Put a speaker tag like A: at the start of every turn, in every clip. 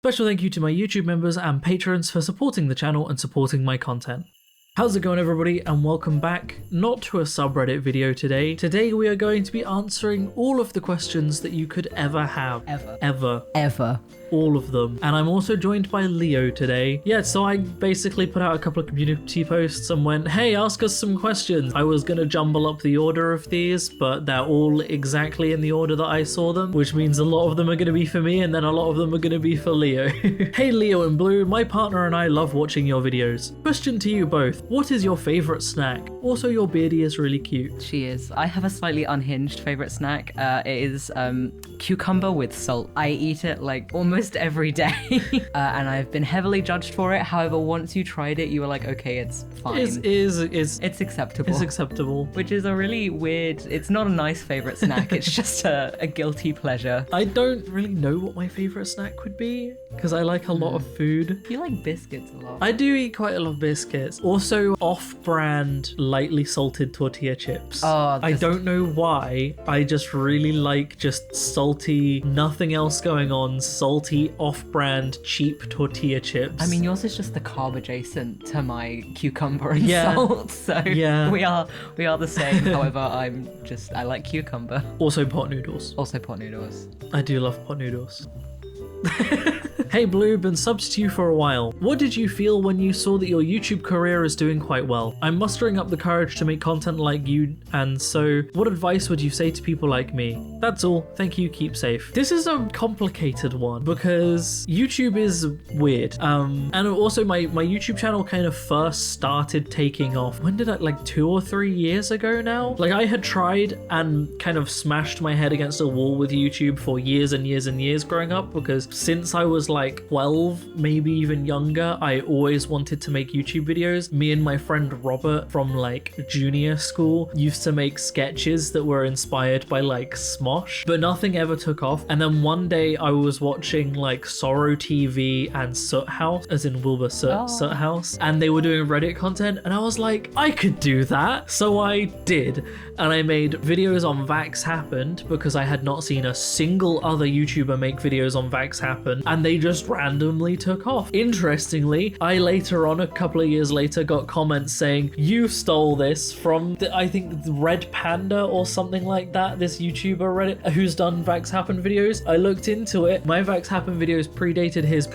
A: Special thank you to my YouTube members and patrons for supporting the channel and supporting my content. How's it going, everybody, and welcome back, not to a subreddit video today. Today we are going to be answering all of the questions that you could ever have. Ever. All of them. And I'm also joined by Leo today. Yeah, so I basically put out a couple of community posts and went, hey, ask us some questions. I was gonna jumble up the order of these, but they're all exactly in the order that I saw them, which means a lot of them are gonna be for me and then a lot of them are gonna be for Leo. Hey Leo and Blue, my partner and I love watching your videos. Question to you both, what is your favorite snack? Also, your beardie is really cute.
B: She is. I have a slightly unhinged favorite snack. It is cucumber with salt. I eat it like almost every day and I've been heavily judged for it. However, once you tried it, you were like, okay, it's fine.
A: It's
B: acceptable.
A: It's acceptable.
B: Which is a really weird, it's not a nice favorite snack. It's just a guilty pleasure.
A: I don't really know what my favorite snack would be because I like a lot of food.
B: You like biscuits a lot.
A: I do eat quite a lot of biscuits. Also, off-brand, lightly salted tortilla chips. I don't know why. I just really like just salty, nothing else going on, salty, off-brand, cheap tortilla chips.
B: I mean, yours is just the carb adjacent to my cucumber and salt. So
A: yeah,
B: we are the same. However, I like cucumber.
A: Also pot noodles.
B: I
A: do love pot noodles. Hey Blue, been subs to you for a while. What did you feel when you saw that your YouTube career is doing quite well? I'm mustering up the courage to make content like you, and so what advice would you say to people like me? That's all, thank you, keep safe. This is a complicated one because YouTube is weird. And also my YouTube channel kind of first started taking off. When did I, like 2 or 3 years ago now? Like I had tried and kind of smashed my head against a wall with YouTube for years and years and years growing up, because since I was like 12, maybe even younger, I always wanted to make YouTube videos. Me and my friend Robert from like junior school used to make sketches that were inspired by like Smosh, but nothing ever took off. And then one day I was watching like Sorrow TV and Soot House, as in Wilbur Soot, Soot House, and they were doing Reddit content, and I was like, I could do that. So I did, and I made videos on Vax Happened because I had not seen a single other YouTuber make videos on Vax Happened, and they just randomly took off. Interestingly, I later on, a couple of years later, got comments saying, you stole this from, I think, Red Panda or something like that, this YouTuber Reddit who's done Vax Happen videos. I looked into it. My Vax Happen videos predated his.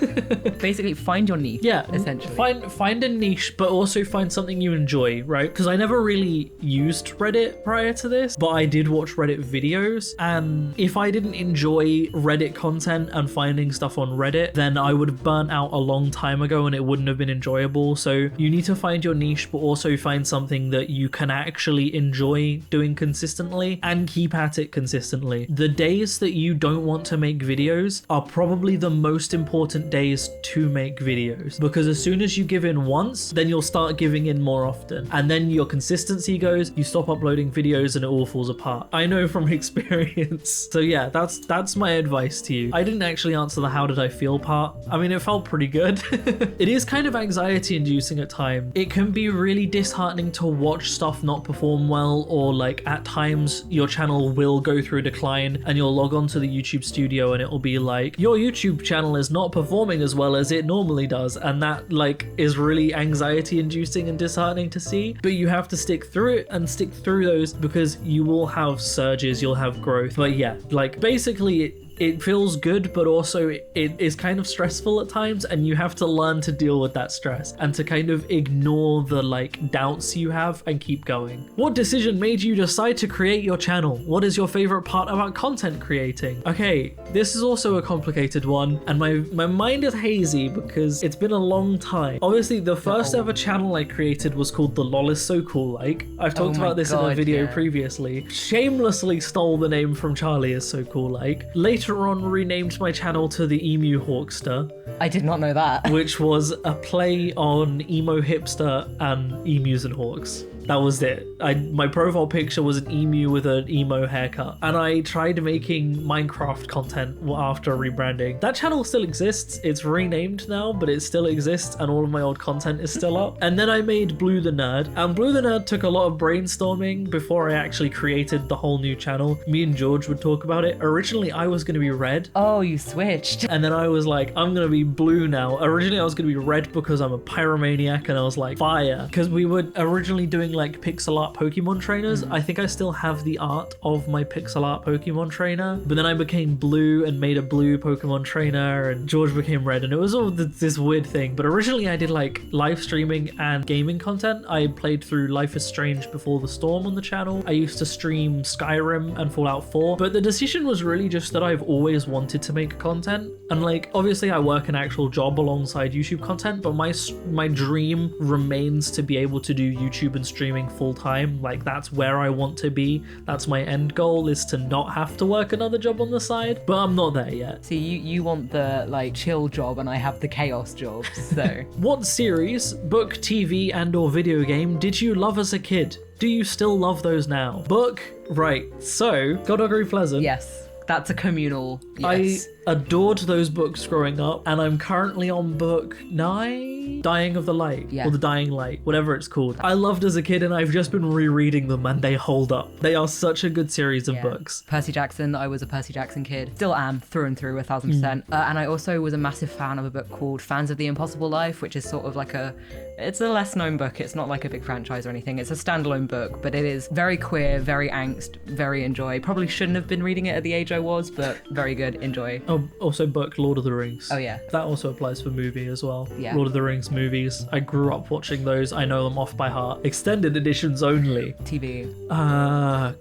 B: Basically, find your niche.
A: Yeah,
B: essentially.
A: Find a niche, but also find something you enjoy, right? Because I never really used Reddit prior to this, but I did watch Reddit videos, and if I didn't enjoy Reddit content and finding stuff on Reddit, then I would have burnt out a long time ago and it wouldn't have been enjoyable. So you need to find your niche, but also find something that you can actually enjoy doing consistently and keep at it consistently. The days that you don't want to make videos are probably the most important days to make videos, because as soon as you give in once, then you'll start giving in more often, and then your consistency goes, you stop uploading videos and it all falls apart. I know from experience. So yeah, that's my advice to you. I didn't actually answer the how did I feel part. I mean, it felt pretty good. It is kind of anxiety inducing at times. It can be really disheartening to watch stuff not perform well, or like at times your channel will go through decline and you'll log on to the YouTube studio and it'll be like, your YouTube channel is not performing as well as it normally does, and that like is really anxiety inducing and disheartening to see. But you have to stick through it and stick through those, because you will have surges, you'll have growth. But yeah, like basically it feels good, but also it is kind of stressful at times, and you have to learn to deal with that stress and to kind of ignore the like doubts you have and keep going. What decision made you decide to create your channel? What is your favorite part about content creating? Okay, this is also a complicated one, and my mind is hazy because it's been a long time. Obviously, the first ever channel I created was called The LOL is So Cool Like. I've talked about this in a video previously. Shamelessly stole the name from Charlie is So Cool Like. Later on renamed my channel to the Emu Hawkster.
B: I did not know that.
A: Which was a play on emo hipster and emus and hawks. That was it. My profile picture was an emu with an emo haircut. And I tried making Minecraft content after rebranding. That channel still exists. It's renamed now, but it still exists and all of my old content is still up. And then I made Blue the Nerd. And Blue the Nerd took a lot of brainstorming before I actually created the whole new channel. Me and George would talk about it. Originally, I was going to be Red.
B: Oh, you switched.
A: And then I was like, I'm going to be Blue now. Originally, I was going to be Red because I'm a pyromaniac, and I was like, Fire. Because we were originally doing like pixel art Pokemon trainers. I think I still have the art of my pixel art Pokemon trainer. But then I became Blue and made a blue Pokemon trainer, and George became Red. And it was all this weird thing. But originally, I did like live streaming and gaming content. I played through Life is Strange Before the Storm on the channel. I used to stream Skyrim and Fallout 4. But the decision was really just that I've always wanted to make content. And like, obviously I work an actual job alongside YouTube content, but my dream remains to be able to do YouTube and streaming full time. Like, that's where I want to be. That's my end goal, is to not have to work another job on the side, but I'm not there yet.
B: See, you want the like chill job and I have the chaos job, so.
A: What series, book, TV and or video game did you love as a kid? Do you still love those now? Book, right, so Godoggery Pleasant.
B: Yes. That's a communal, yes.
A: I adored those books growing up, and I'm currently on book 9, Dying of the Light, or The Dying Light, whatever it's called. I loved as a kid, and I've just been rereading them, and they hold up. They are such a good series of books.
B: Percy Jackson, I was a Percy Jackson kid. Still am, through and through, 1000%. And I also was a massive fan of a book called Fans of the Impossible Life, which is sort of like it's a less known book. It's not like a big franchise or anything. It's a standalone book, but it is very queer, very angst, very enjoy. Probably shouldn't have been reading it at the age I was, but very good, enjoy.
A: Oh, also book Lord of the Rings.
B: Oh yeah.
A: That also applies for movie as well.
B: Yeah.
A: Lord of the Rings movies. I grew up watching those. I know them off by heart. Extended editions only.
B: TV.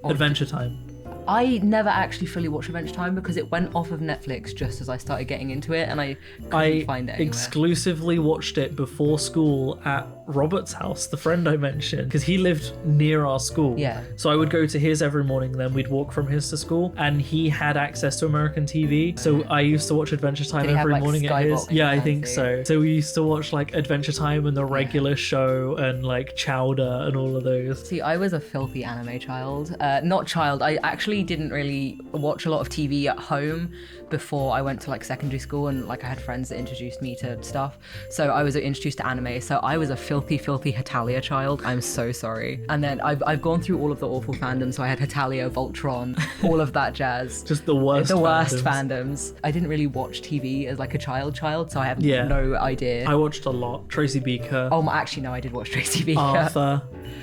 A: Adventure Time.
B: I never actually fully watched Adventure Time because it went off of Netflix just as I started getting into it, and I couldn't find it anywhere.
A: Exclusively watched it before school at Robert's house, the friend I mentioned, because he lived near our school.
B: Yeah.
A: So I would go to his every morning, then we'd walk from his to school, and he had access to American TV. So I used to watch Adventure Time every morning at his. Yeah, I think so. So we used to watch like Adventure Time and the regular show and like Chowder and all of those.
B: See, I was a filthy anime child. Not child, I actually didn't really watch a lot of TV at home before I went to like secondary school, and like I had friends that introduced me to stuff. So I was introduced to anime. So I was a filthy Hetalia child. I'm so sorry. And then I've gone through all of the awful fandoms. So I had Hetalia, Voltron, all of that jazz.
A: Just the worst
B: fandoms. I didn't really watch TV as like a child, so I have no idea.
A: I watched a lot. Tracy Beaker.
B: Oh, actually, no, I did watch Tracy Beaker.
A: Arthur.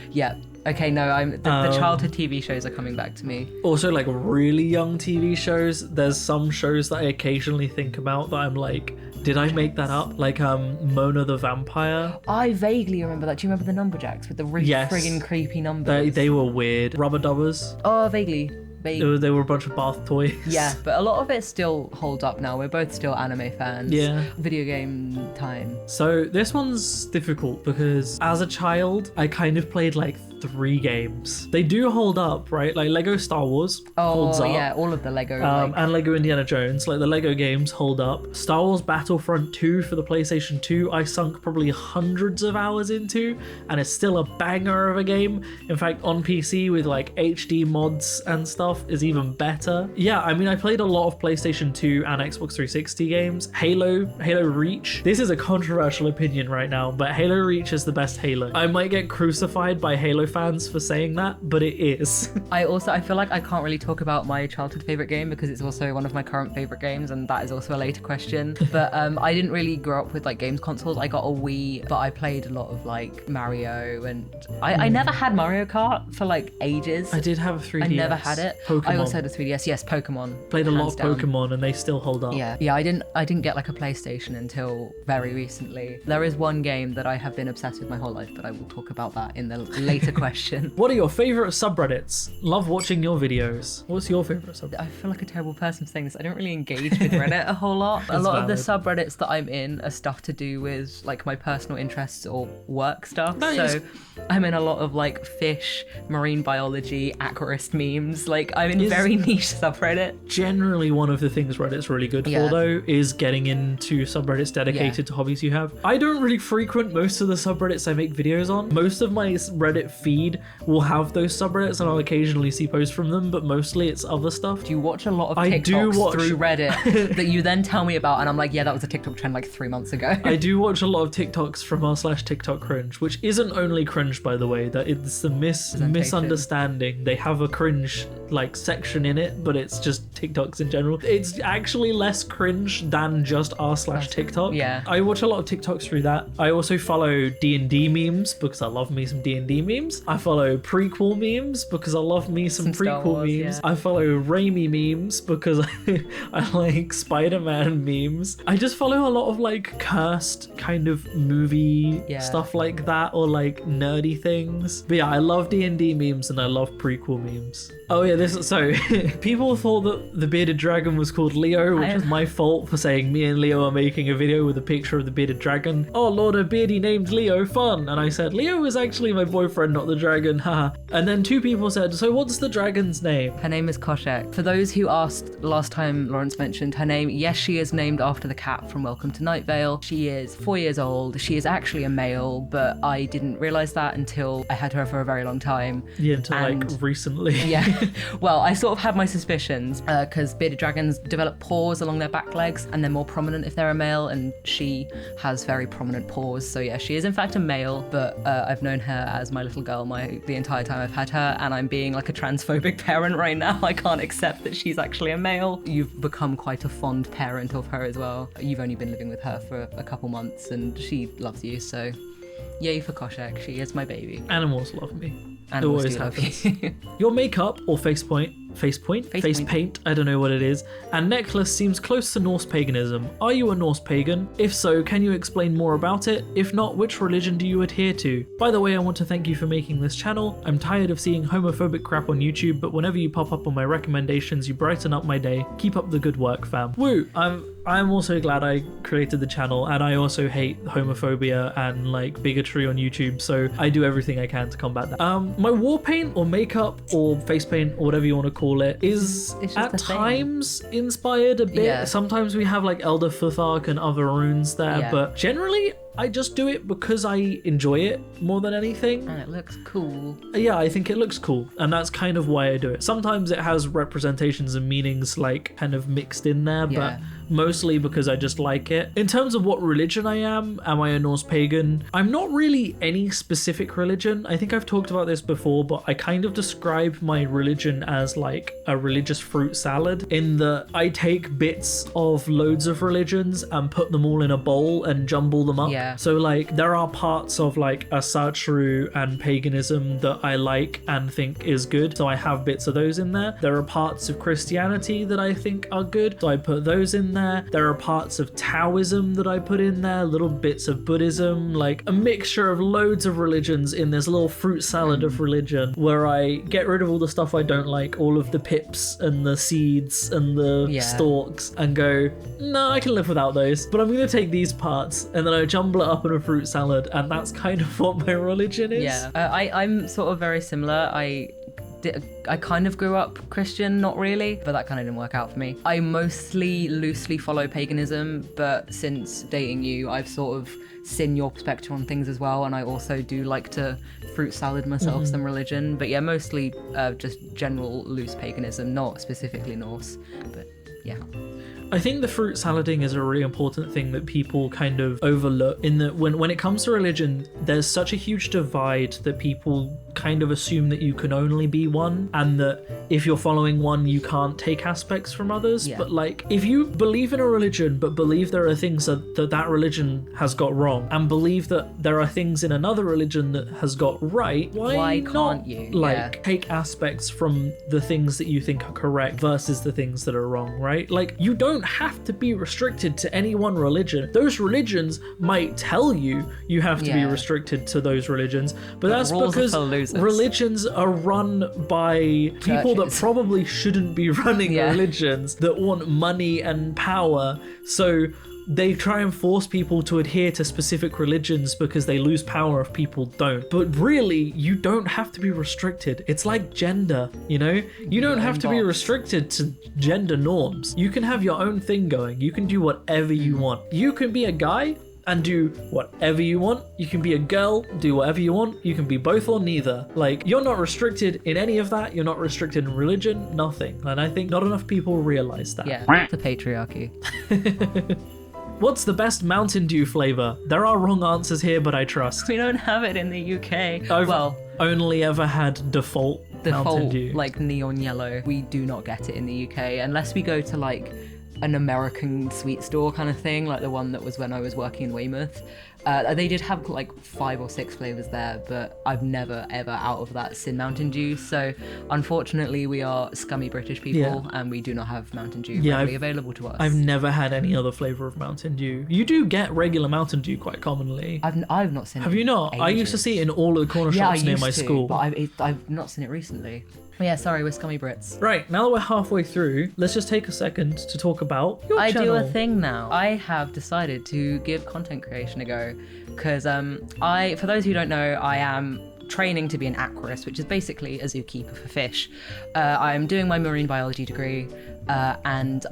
B: Yeah. Okay, no, the childhood TV shows are coming back to me.
A: Also, like really young TV shows. There's some shows that I occasionally think about that I'm like, did I make that up? Like Mona the Vampire.
B: I vaguely remember that. Do you remember the Numberjacks with the really friggin' creepy numbers?
A: They were weird. Rubber Dubbers.
B: Oh, vaguely.
A: They were a bunch of bath toys.
B: Yeah, but a lot of it still holds up now. We're both still anime fans.
A: Yeah.
B: Video game time.
A: So this one's difficult because as a child, I kind of played like 3 games. They do hold up, right? Like Lego Star Wars holds up.
B: Oh yeah, all of the Lego.
A: And Lego Indiana Jones. Like the Lego games hold up. Star Wars Battlefront 2 for the PlayStation 2, I sunk probably hundreds of hours into, and it's still a banger of a game. In fact, on PC with like HD mods and stuff is even better. Yeah, I mean, I played a lot of PlayStation 2 and Xbox 360 games. Halo Reach. This is a controversial opinion right now, but Halo Reach is the best Halo. I might get crucified by Halo fans for saying that, but it is.
B: I feel like I can't really talk about my childhood favorite game because it's also one of my current favorite games, and that is also a later question. But I didn't really grow up with like games consoles. I got a Wii, but I played a lot of like Mario, and I never had Mario Kart for like ages.
A: I did have a 3DS.
B: I never had it.
A: Pokemon.
B: I also had a 3DS. Yes, Pokemon.
A: Played a lot of Pokemon, and they still hold up.
B: Yeah. I didn't get like a PlayStation until very recently. There is one game that I have been obsessed with my whole life, but I will talk about that in the later question.
A: What are your favorite subreddits? Love watching your videos. What's your favorite subreddit?
B: I feel like a terrible person for saying this. I don't really engage with Reddit a whole lot. A lot of the subreddits that I'm in are stuff to do with like my personal interests or work stuff. So I'm in a lot of like fish, marine biology, aquarist memes. Like I'm in very niche subreddit.
A: Generally, one of the things Reddit's really good for though is getting into subreddits dedicated to hobbies you have. I don't really frequent most of the subreddits I make videos on. Most of my Reddit feed will have those subreddits, and I'll occasionally see posts from them, but mostly it's other stuff.
B: Do you watch a lot of
A: I do
B: TikToks
A: watch-
B: through Reddit that you then tell me about, and I'm like, yeah, that was a TikTok trend like 3 months ago.
A: I do watch a lot of TikToks from r/TikTok cringe, which isn't only cringe, by the way. That it's the misunderstanding. They have a cringe like section in it, but it's just TikToks in general. It's actually less cringe than just r/TikTok.
B: Yeah.
A: I watch a lot of TikToks through that. I also follow D&D memes because I love me some D&D memes. I follow prequel memes because I love me some
B: Star
A: prequel
B: Wars,
A: memes.
B: yeah.
A: I follow Raimi memes because I like Spider-Man memes. I just follow a lot of like cursed kind of movie stuff like that, or like nerdy things. But yeah, I love D&D memes and I love prequel memes. Oh yeah, so people thought that the bearded dragon was called Leo, which is my fault for saying me and Leo are making a video with a picture of the bearded dragon. Oh lord, a beardy named Leo, fun. And I said, Leo is actually my boyfriend, not the dragon, haha. And then 2 people said, so what's the dragon's name?
B: Her name is Koshek. For those who asked last time Lawrence mentioned her name, yes, she is named after the cat from Welcome to Night Vale. She is 4 years old. She is actually a male, but I didn't realize that until I had her for a very long time.
A: Yeah, until like recently.
B: Yeah. Well, I sort of had my suspicions because bearded dragons develop paws along their back legs, and they're more prominent if they're a male, and she has very prominent paws. So yeah, she is in fact a male, but I've known her as my little girl the entire time I've had her, and I'm being like a transphobic parent right now. I can't accept that she's actually a male. You've become quite a fond parent of her as well. You've only been living with her for a couple months, and she loves you, so yay for Koshek. She is my baby.
A: Animals love me. It
B: Animals
A: always
B: do love
A: happens.
B: you.
A: Your makeup or face paint, I don't know what it is, and necklace seems close to Norse paganism. Are you a Norse pagan? If so, can you explain more about it? If not, which religion do you adhere to? By the way, I want to thank you for making this channel. I'm tired of seeing homophobic crap on YouTube, but whenever you pop up on my recommendations, you brighten up my day. Keep up the good work, fam. Woo! I'm also glad I created the channel, and I also hate homophobia and like bigotry on YouTube, so I do everything I can to combat that. My war paint or makeup or face paint or whatever you want to call it is
B: It's just
A: at
B: a thing.
A: times inspired a bit.
B: Yeah.
A: Sometimes we have like Elder Futhark and other runes there,
B: Yeah.
A: but generally I just do it because I enjoy it more than anything.
B: And it looks cool.
A: Yeah, I think it looks cool, and that's kind of why I do it. Sometimes it has representations and meanings like kind of mixed in there,
B: Yeah.
A: but mostly because I just like it. In terms of what religion I am I a Norse pagan? I'm not really any specific religion. I think I've talked about this before, but I kind of describe my religion as like a religious fruit salad, in that I take bits of loads of religions and put them all in a bowl and jumble them up.
B: Yeah.
A: So like there are parts of like Asatru and paganism that I like and think is good, so I have bits of those in there. There are parts of Christianity that I think are good, so I put those in there. There are parts of Taoism that I put in there, little bits of Buddhism, like a mixture of loads of religions in this little fruit salad of religion, where I get rid of all the stuff I don't like, all of the pips and the seeds and the stalks, and go, no, I can live without those, but I'm gonna take these parts, and then I jumble it up in a fruit salad, and that's kind of what my religion is.
B: Yeah, I'm sort of very similar. I kind of grew up Christian, not really, but that kind of didn't work out for me. I mostly loosely follow paganism, but since dating you, I've sort of seen your perspective on things as well, and I also do like to fruit salad myself some religion, but yeah, mostly just general loose paganism, not specifically Norse, but yeah.
A: I think the fruit salading is a really important thing that people kind of overlook, in that when it comes to religion, there's such a huge divide that people kind of assume that you can only be one, and that if you're following one you can't take aspects from others. But like, if you believe in a religion but believe there are things that religion has got wrong, and believe that there are things in another religion that has got right, why
B: can't
A: not
B: you
A: take aspects from the things that you think are correct versus the things that are wrong, right? Like, you don't have to be restricted to any one religion. Those religions might tell you have to be restricted to those religions, but that's because religions are run by people that probably shouldn't be running religions, that want money and power, so they try and force people to adhere to specific religions because they lose power if people don't. But really, you don't have to be restricted. It's like gender, you know? You don't have to be restricted to gender norms. You can have your own thing going. You can do whatever you want. You can be a guy and do whatever you want. You can be a girl, do whatever you want. You can be both or neither. Like, you're not restricted in any of that. You're not restricted in religion, nothing. And I think not enough people realize that.
B: Yeah, the patriarchy.
A: What's the best Mountain Dew flavor? There are wrong answers here, but I trust.
B: We don't have it in the UK.
A: I've only ever had default Mountain Dew.
B: Like neon yellow. We do not get it in the UK unless we go to like an American sweet store kind of thing, like the one that was when I was working in Weymouth. They did have like 5 or 6 flavors there, but I've never ever out of that seen Mountain Dew. So unfortunately, we are scummy British people, and we do not have Mountain Dew readily available to us.
A: I've never had any other flavor of Mountain Dew. You do get regular Mountain Dew quite commonly.
B: I've not seen it.
A: Have you not? I used to see it in all of the corner shops near my school.
B: But I've not seen it recently. But yeah, sorry, we're scummy Brits.
A: Right, now that we're halfway through, let's just take a second to talk about your channel.
B: I do a thing now. I have decided to give content creation a go because for those who don't know, I am training to be an aquarist, which is basically a zookeeper for fish. I'm doing my marine biology degree, and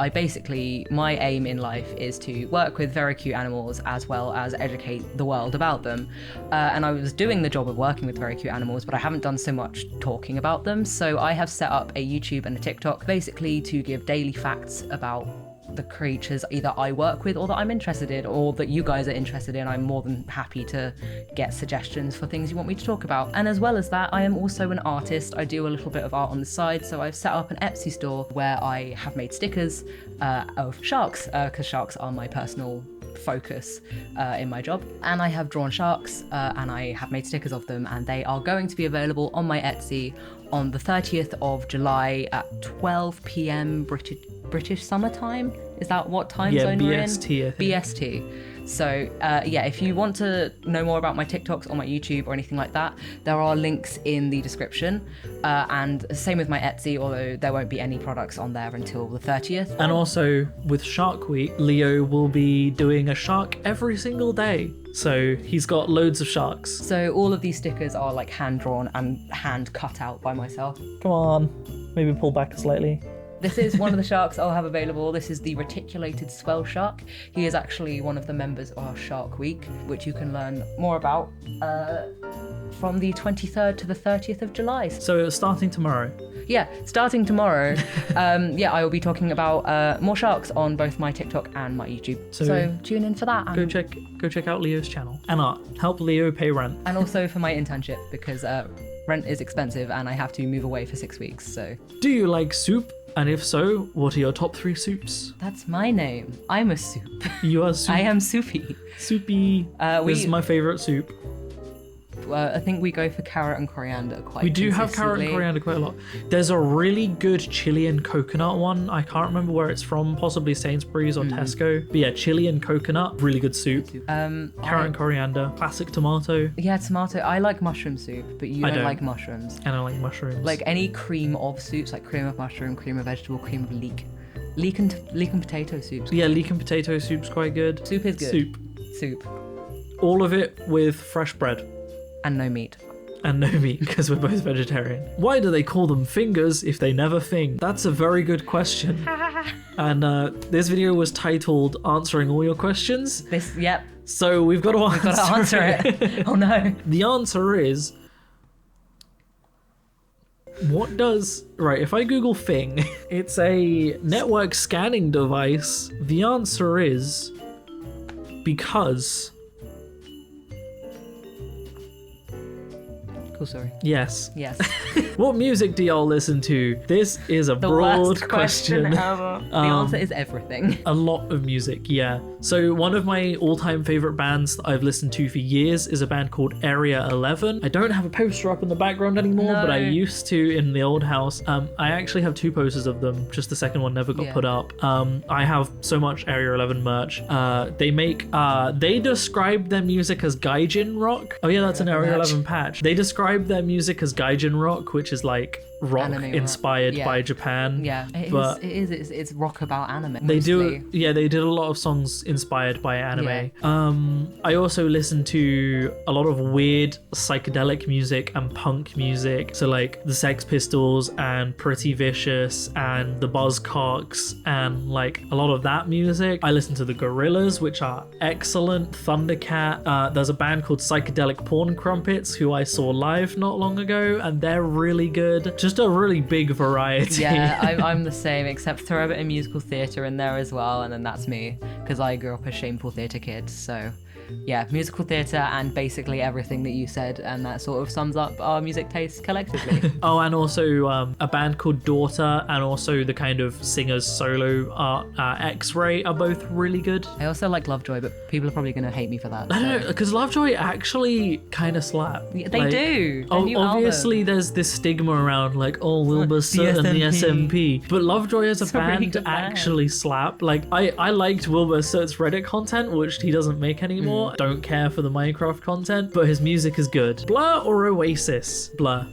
B: my aim in life is to work with very cute animals as well as educate the world about them. And I was doing the job of working with very cute animals, but I haven't done so much talking about them. So I have set up a YouTube and a TikTok basically to give daily facts about the creatures either I work with or that I'm interested in or that you guys are interested in. I'm more than happy to get suggestions for things you want me to talk about. And as well as that, I am also an artist. I do a little bit of art on the side, so I've set up an Etsy store where I have made stickers of sharks, because sharks are my personal focus in my job, and I have drawn sharks and I have made stickers of them, and they are going to be available on my Etsy on the 30th of July at 12 p.m. British summertime. Is that what time zone we're in?
A: BST, I think.
B: BST. So if you want to know more about my TikToks or my YouTube or anything like that, there are links in the description. And same with my Etsy, although there won't be any products on there until the 30th.
A: And also with Shark Week, Leo will be doing a shark every single day. So he's got loads of sharks.
B: So all of these stickers are like hand drawn and hand cut out by myself.
A: Come on, maybe pull back slightly.
B: This is one of the sharks I'll have available. This is the reticulated swell shark. He is actually one of the members of our Shark Week, which you can learn more about from the 23rd to the 30th of July.
A: So starting tomorrow.
B: Yeah, starting tomorrow. I will be talking about more sharks on both my TikTok and my YouTube. So tune in for that.
A: Go check out Leo's channel and help Leo pay rent.
B: And also for my internship, because rent is expensive and I have to move away for 6 weeks. So.
A: Do you like soup? And if so, what are your top 3 soups?
B: That's my name. I'm a soup.
A: You are soup.
B: I am soupy.
A: Soupy. This is my favorite soup.
B: I think we go for carrot and coriander quite
A: We do have carrot and coriander quite a lot. There's a really good chili and coconut one. I can't remember where it's from, possibly Sainsbury's or Tesco. But yeah, chili and coconut, really good soup. Carrot and coriander, classic tomato.
B: Yeah, tomato. I like mushroom soup, but you don't like mushrooms.
A: And I like mushrooms.
B: Like any cream of soups, like cream of mushroom, cream of vegetable, cream of leek. Leek and potato soups.
A: Yeah, leek and potato soup's quite good.
B: Soup is good. Soup.
A: All of it with fresh bread.
B: And no meat.
A: And no meat, because we're both vegetarian. Why do they call them fingers if they never fing? That's a very good question. And this video was titled Answering All Your Questions.
B: Yep.
A: So we've got to
B: answer it. Oh no.
A: The answer is... if I Google Fing, it's a network scanning device. The answer is... because...
B: Oh, sorry.
A: Yes.
B: What
A: music do y'all listen to? This is a broad question.
B: Ever. The answer is everything.
A: A lot of music, yeah. So one of my all-time favorite bands that I've listened to for years is a band called Area 11. I don't have a poster up in the background anymore, but I used to in the old house. I actually have 2 posters of them. Just the second one never got put up. I have so much Area 11 merch. They describe their music as gaijin rock. Oh yeah, that's an Area 11 patch. They describe their music as gaijin rock, which is like rock
B: Anime
A: inspired
B: rock.
A: by Japan.
B: Yeah,
A: but
B: it's rock about anime.
A: they
B: mostly.
A: they did a lot of songs inspired by anime. I also listened to a lot of weird psychedelic music and punk music, so like the Sex Pistols and Pretty Vicious and the Buzzcocks and like a lot of that music. I listened to the Gorillaz, which are excellent. Thundercat. There's a band called Psychedelic Porn Crumpets who I saw live not long ago, and they're really good. Just a really big variety.
B: Yeah, I'm the same, except throw a bit of musical theatre in there as well, and then that's me, because I grew up a shameful theatre kid, so yeah, musical theatre and basically everything that you said, and that sort of sums up our music tastes collectively.
A: Oh, and also a band called Daughter, and also the kind of singer's solo X-Ray are both really good.
B: I also like Lovejoy, but people are probably going to hate me for that.
A: I don't know, because Lovejoy actually kind of slap.
B: Yeah, they do. Their new
A: Obviously,
B: album.
A: there's this stigma around like, oh, Wilbur Soot and the SMP. But Lovejoy as a
B: It's a really
A: band
B: good band.
A: actually slap. Like, I liked Wilbur Soot's Reddit content, which he doesn't make anymore. Don't care for the Minecraft content, but his music is good. Blur or Oasis? Blur.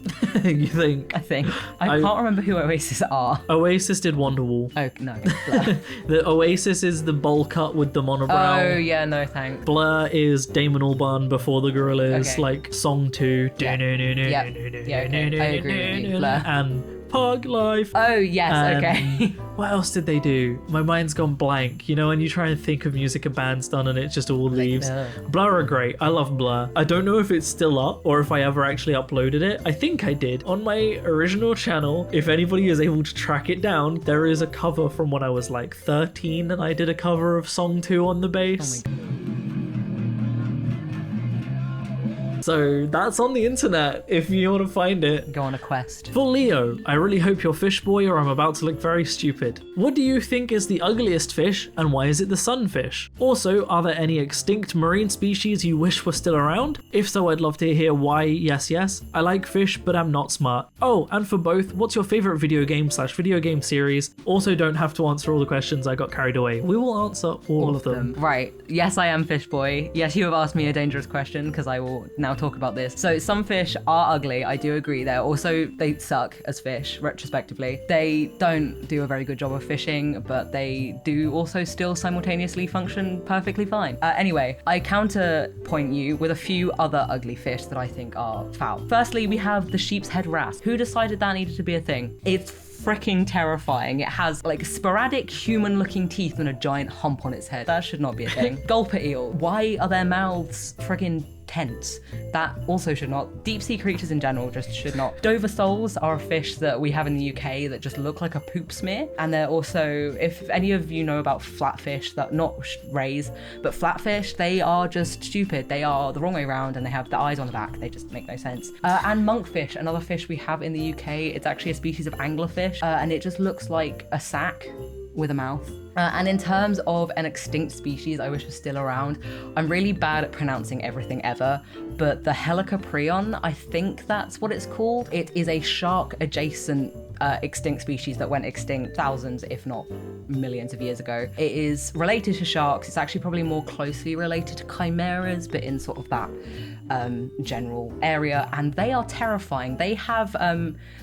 A: You think?
B: I think. I can't remember who Oasis are.
A: Oasis did Wonderwall.
B: Oh, no. Blur.
A: The Oasis is the bowl cut with the monobrow.
B: Oh, yeah, no thanks.
A: Blur is Damon Albarn before the Gorillaz,
B: Okay.
A: like Song 2.
B: Yeah. Yeah, okay. I agree with you. Blur.
A: And Pug Life.
B: Oh, yes, okay.
A: What else did they do? My mind's gone blank. You know, when you try and think of music a band's done and it just all leaves. Blur are great. I love Blur. I don't know if it's still up or if I ever actually uploaded it. I think I did. On my original channel, if anybody is able to track it down, there is a cover from when I was like 13 and I did a cover of Song 2 on the bass.
B: Oh my God.
A: So that's on the internet if you want to find it.
B: Go on a quest.
A: For Leo, I really hope you're fish boy or I'm about to look very stupid. What do you think is the ugliest fish and why is it the sunfish? Also, are there any extinct marine species you wish were still around? If so, I'd love to hear why. Yes. I like fish, but I'm not smart. Oh, and for both, what's your favorite video game/video game series? Also, don't have to answer all the questions, I got carried away. We will answer all of them.
B: Right. Yes, I am fish boy. Yes, you have asked me a dangerous question because I will now talk about this. So some fish are ugly. I do agree. They suck as fish, retrospectively. They don't do a very good job of fishing, but they do also still simultaneously function perfectly fine. Anyway, I counterpoint you with a few other ugly fish that I think are foul. Firstly, we have the sheep's head wrasse. Who decided that needed to be a thing? It's freaking terrifying. It has like sporadic human looking teeth and a giant hump on its head. That should not be a thing. Gulper eel. Why are their mouths freaking tents? That also should not. Deep sea creatures in general just should not. Dover soles are a fish that we have in the UK that just look like a poop smear. And they're also, if any of you know about flatfish, that not rays, but flatfish, they are just stupid. They are the wrong way around and they have the eyes on the back. They just make no sense. And monkfish, another fish we have in the UK. It's actually a species of anglerfish and it just looks like a sack with a mouth. And in terms of an extinct species I wish was still around, I'm really bad at pronouncing everything ever, but the Helicoprion, I think that's what it's called. It is a shark adjacent extinct species that went extinct thousands, if not millions of years ago. It is related to sharks. It's actually probably more closely related to chimeras, but in sort of that general area, and they are terrifying. They have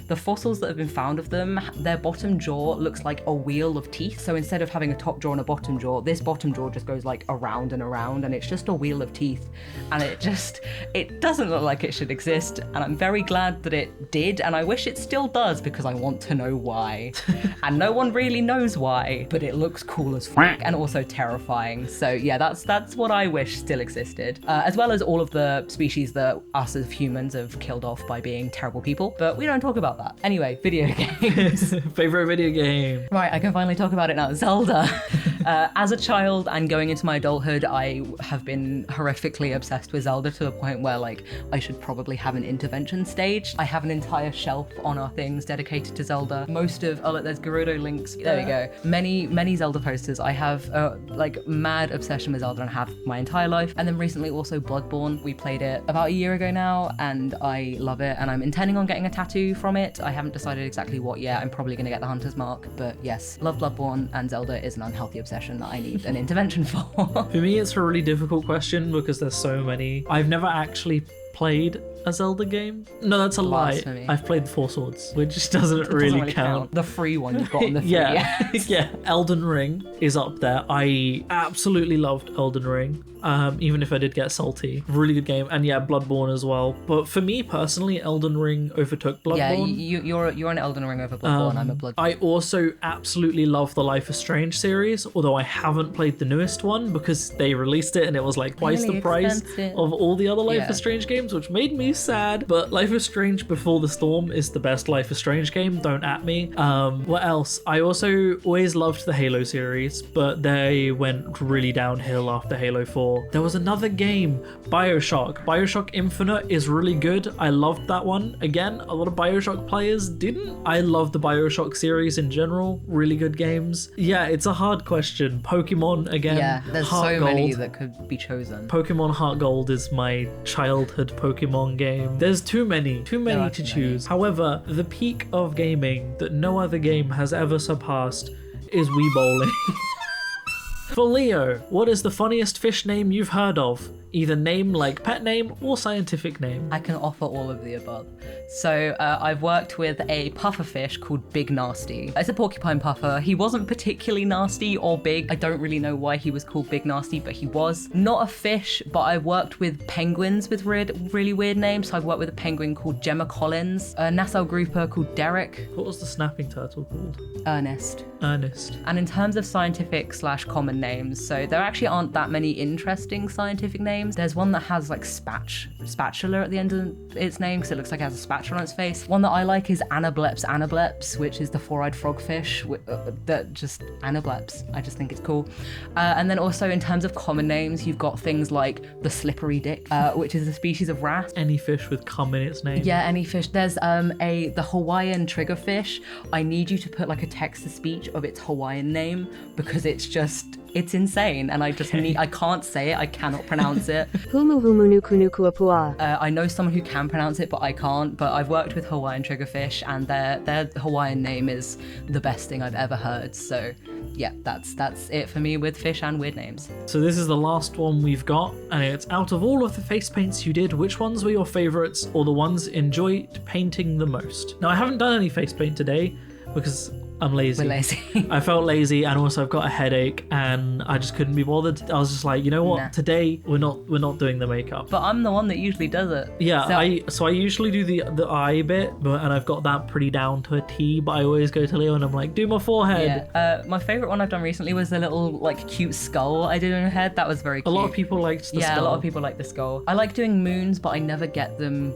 B: the fossils that have been found of them, their bottom jaw looks like a wheel of teeth. So instead of having a top jaw and a bottom jaw, this bottom jaw just goes like around and around, and it's just a wheel of teeth, and it doesn't look like it should exist, and I'm very glad that it did, and I wish it still does because I want to know why. And no one really knows why, but it looks cool as fuck and also terrifying. So yeah, that's what I wish still existed, as well as all of the species that us as humans have killed off by being terrible people, but we don't talk about that. Anyway, video games.
A: Favorite video game?
B: Right, I can finally talk about it now. Zelda. As a child and going into my adulthood, I have been horrifically obsessed with Zelda to the point where like I should probably have an intervention stage. I have an entire shelf on our things dedicated to Zelda. Most of, oh look, there's Gerudo links. There we go. Many Zelda posters. I have like mad obsession with Zelda and have my entire life. And then recently also Bloodborne. We played it about a year ago now and I love it, and I'm intending on getting a tattoo from it. I haven't decided exactly what yet. I'm probably going to get the Hunter's Mark, but yes, love Bloodborne, and Zelda is an unhealthy obsession that I need an intervention for.
A: For me, it's a really difficult question because there's so many. I've never actually played a Zelda game. No, that's a
B: Blasphemy.
A: lie. I've played Four Swords, which doesn't really count.
B: The free one you've got on the 3DS.
A: Yeah, yeah. Elden Ring is up there. I absolutely loved Elden Ring. Even if I did get salty. Really good game. And yeah, Bloodborne as well. But for me personally, Elden Ring overtook Bloodborne.
B: Yeah, you're an Elden Ring over Bloodborne. I'm a Bloodborne.
A: I also absolutely love the Life is Strange series, although I haven't played the newest one because they released it and it was like twice
B: Really
A: the price
B: expensive.
A: of all the other Life is Strange games, which made me sad. But Life is Strange Before the Storm is the best Life is Strange game. Don't at me. What else? I also always loved the Halo series, but they went really downhill after Halo 4. There was another game, Bioshock Infinite is really good. I loved that one. Again, a lot of Bioshock players didn't. I love the Bioshock series in general. Really good games. Yeah, it's a hard question. Pokemon again.
B: Yeah, there's
A: Heart
B: so
A: Gold.
B: many that could be chosen.
A: Pokemon Heart Gold is my childhood Pokemon game. There's too many to choose. However, the peak of gaming that no other game has ever surpassed is Wii Bowling. For Leo, what is the funniest fish name you've heard of? Either name like pet name or scientific name.
B: I can offer all of the above. So I've worked with a puffer fish called Big Nasty. It's a porcupine puffer. He wasn't particularly nasty or big. I don't really know why he was called Big Nasty, but he was. Not a fish, but I worked with penguins with really weird names. So I've worked with a penguin called Gemma Collins, a Nassau grouper called Derek.
A: What was the snapping turtle called?
B: Ernest.
A: And
B: in terms of scientific/common names, so there actually aren't that many interesting scientific names. There's one that has like spatula at the end of its name because it looks like it has a spatula on its face. One that I like is Anableps, which is the four-eyed frogfish. That just Anableps. I just think it's cool. And then also in terms of common names, you've got things like the slippery dick, which is a species of wrasse.
A: Any fish with cum in its name.
B: Yeah, any fish. There's the Hawaiian triggerfish. I need you to put like a text-to-speech of its Hawaiian name because it's insane, and I can't say it. I cannot pronounce it. I know someone who can pronounce it, but I can't. But I've worked with Hawaiian triggerfish, and their Hawaiian name is the best thing I've ever heard. So, yeah, that's it for me with fish and weird names.
A: So this is the last one we've got, and it's out of all of the face paints you did, which ones were your favorites or the ones enjoyed painting the most? Now, I haven't done any face paint today because I'm lazy.
B: We're lazy.
A: I felt lazy, and also I've got a headache, and I just couldn't be bothered. I was just like, you know what?
B: Nah.
A: Today we're not doing the makeup.
B: But I'm the one that usually does it.
A: Yeah, so I usually do the eye bit, and I've got that pretty down to a T. But I always go to Leo and I'm like, do my forehead.
B: Yeah. My favorite one I've done recently was the little like cute skull I did in her head. That was very cute.
A: A lot of people liked the skull.
B: Yeah, a lot of people like the skull. I like doing moons, but I never get them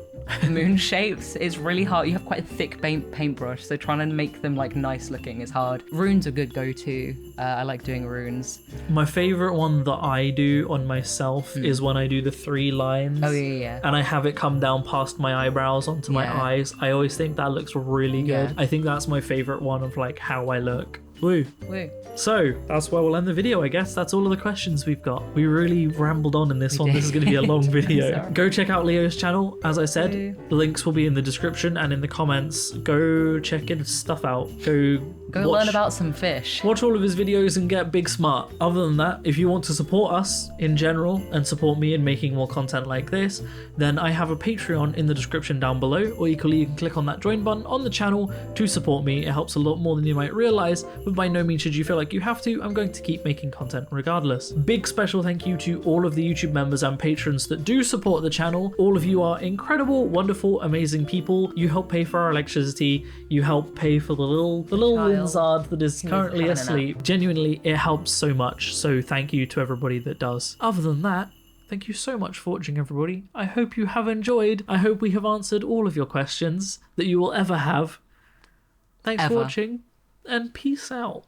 B: moon shapes. It's really hard. You have quite a thick paintbrush, so trying to make them like nice looking is hard. Runes are good go-to. I like doing runes.
A: My favorite one that I do on myself is when I do the 3 lines.
B: Oh yeah.
A: And I have it come down past my eyebrows onto my eyes. I always think that looks really good.
B: Yeah.
A: I think that's my favorite one of like how I look. Woo.
B: Woo.
A: So that's where we'll end the video, I guess. That's all of the questions we've got. We really rambled on in this one. This is going to be a long video.
B: Sorry.
A: Go check out Leo's channel. As I said, the links will be in the description and in the comments. Go check his stuff out. Go
B: learn about some fish.
A: Watch all of his videos and get big smart. Other than that, if you want to support us in general and support me in making more content like this, then I have a Patreon in the description down below, or equally you can click on that join button on the channel to support me. It helps a lot more than you might realize, but by no means should you feel like you have to. I'm going to keep making content regardless. Big special thank you to all of the YouTube members and patrons that do support the channel. All of you are incredible, wonderful, amazing people. You help pay for our electricity. You help pay for the little Linzard that is currently asleep. Genuinely, it helps so much. So thank you to everybody that does. Other than that, thank you so much for watching, everybody. I hope you have enjoyed. I hope we have answered all of your questions that you will ever have. Thanks for watching, and peace out.